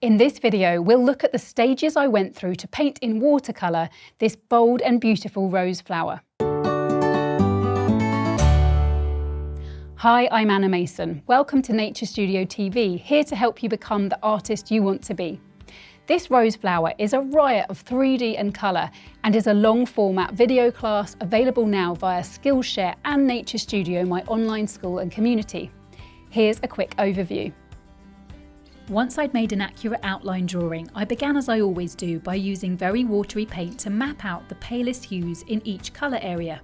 In this video, we'll look at the stages I went through to paint in watercolour this bold and beautiful rose flower. Hi, I'm Anna Mason. Welcome to Nature Studio TV, here to help you become the artist you want to be. This rose flower is a riot of 3D and colour and is a long format video class available now via Skillshare and Nature Studio, my online school and community. Here's a quick overview. Once I'd made an accurate outline drawing, I began, as I always do, by using very watery paint to map out the palest hues in each colour area.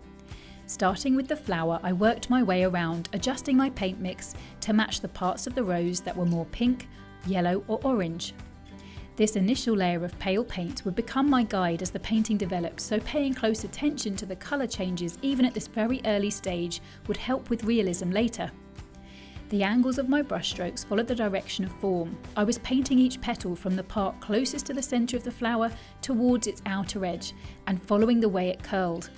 Starting with the flower, I worked my way around, adjusting my paint mix to match the parts of the rose that were more pink, yellow or orange. This initial layer of pale paint would become my guide as the painting developed, so paying close attention to the colour changes even at this very early stage would help with realism later. The angles of my brushstrokes followed the direction of form. I was painting each petal from the part closest to the centre of the flower towards its outer edge and following the way it curled.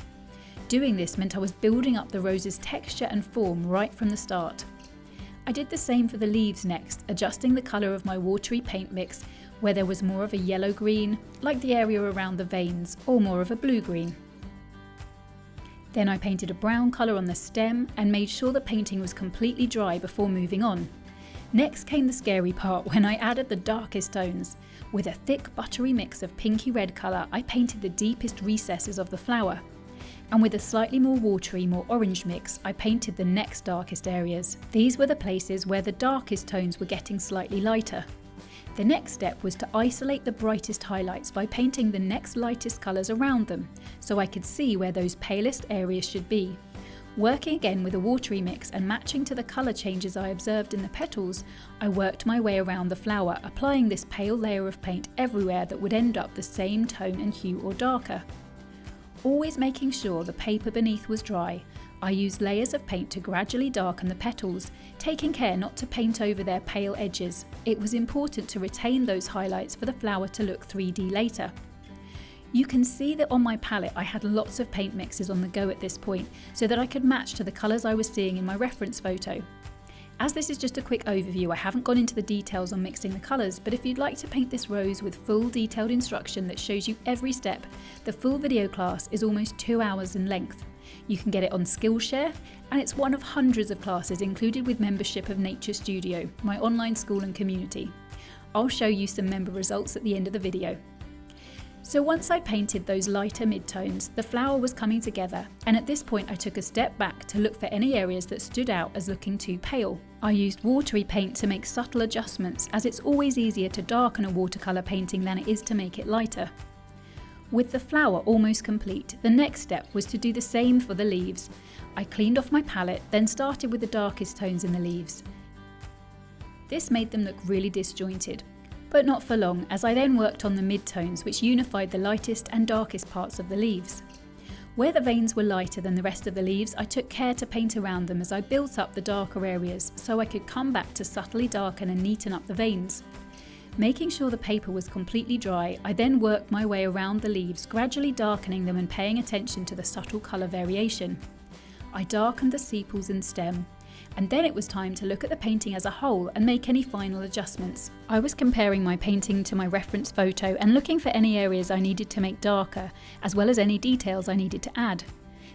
Doing this meant I was building up the rose's texture and form right from the start. I did the same for the leaves next, adjusting the colour of my watery paint mix where there was more of a yellow-green, like the area around the veins, or more of a blue-green. Then I painted a brown colour on the stem and made sure the painting was completely dry before moving on. Next came the scary part when I added the darkest tones. With a thick buttery mix of pinky red colour, I painted the deepest recesses of the flower. And with a slightly more watery, more orange mix, I painted the next darkest areas. These were the places where the darkest tones were getting slightly lighter. The next step was to isolate the brightest highlights by painting the next lightest colours around them, so I could see where those palest areas should be. Working again with a watery mix and matching to the colour changes I observed in the petals, I worked my way around the flower, applying this pale layer of paint everywhere that would end up the same tone and hue or darker. Always making sure the paper beneath was dry, I used layers of paint to gradually darken the petals, taking care not to paint over their pale edges. It was important to retain those highlights for the flower to look 3D later. You can see that on my palette I had lots of paint mixes on the go at this point so that I could match to the colours I was seeing in my reference photo. As this is just a quick overview, I haven't gone into the details on mixing the colours, but if you'd like to paint this rose with full detailed instruction that shows you every step, the full video class is almost 2 hours in length. You can get it on Skillshare, and it's one of hundreds of classes included with membership of Nature Studio, my online school and community. I'll show you some member results at the end of the video. So once I painted those lighter midtones, the flower was coming together, and at this point I took a step back to look for any areas that stood out as looking too pale. I used watery paint to make subtle adjustments, as it's always easier to darken a watercolour painting than it is to make it lighter. With the flower almost complete, the next step was to do the same for the leaves. I cleaned off my palette, then started with the darkest tones in the leaves. This made them look really disjointed, but not for long, as I then worked on the midtones, which unified the lightest and darkest parts of the leaves. Where the veins were lighter than the rest of the leaves, I took care to paint around them as I built up the darker areas, so I could come back to subtly darken and neaten up the veins. Making sure the paper was completely dry, I then worked my way around the leaves, gradually darkening them and paying attention to the subtle colour variation. I darkened the sepals and stem, and then it was time to look at the painting as a whole and make any final adjustments. I was comparing my painting to my reference photo and looking for any areas I needed to make darker, as well as any details I needed to add.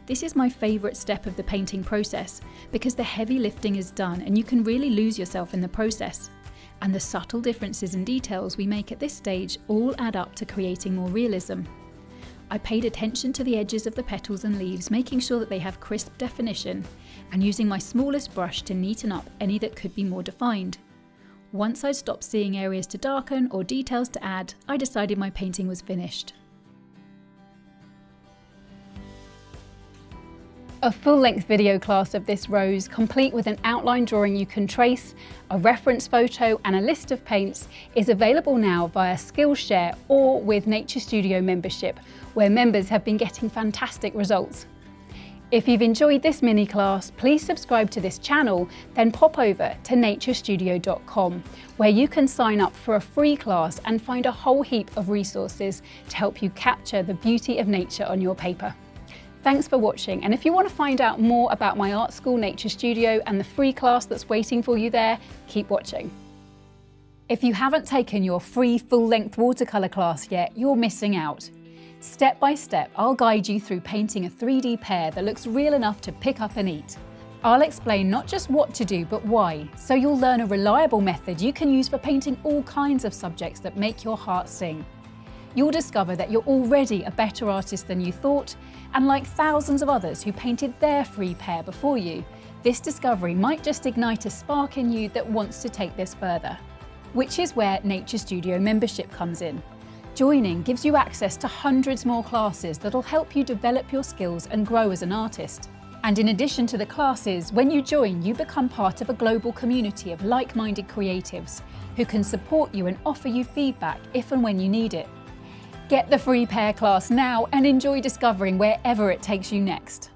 This is my favourite step of the painting process, because the heavy lifting is done and you can really lose yourself in the process. And the subtle differences and details we make at this stage all add up to creating more realism. I paid attention to the edges of the petals and leaves, making sure that they have crisp definition, and using my smallest brush to neaten up any that could be more defined. Once I stopped seeing areas to darken or details to add, I decided my painting was finished. A full-length video class of this rose, complete with an outline drawing you can trace, a reference photo and a list of paints, is available now via Skillshare or with Nature Studio membership, where members have been getting fantastic results. If you've enjoyed this mini class, please subscribe to this channel, then pop over to naturestudio.com, where you can sign up for a free class and find a whole heap of resources to help you capture the beauty of nature on your paper. Thanks for watching, and if you want to find out more about my art school Nature Studio and the free class that's waiting for you there, keep watching. If you haven't taken your free full-length watercolour class yet, you're missing out. Step by step, I'll guide you through painting a 3D pear that looks real enough to pick up and eat. I'll explain not just what to do, but why, so you'll learn a reliable method you can use for painting all kinds of subjects that make your heart sing. You'll discover that you're already a better artist than you thought, and like thousands of others who painted their free pear before you, this discovery might just ignite a spark in you that wants to take this further. Which is where Nature Studio membership comes in. Joining gives you access to hundreds more classes that'll help you develop your skills and grow as an artist. And in addition to the classes, when you join, you become part of a global community of like-minded creatives who can support you and offer you feedback if and when you need it. Get the free pear class now and enjoy discovering wherever it takes you next.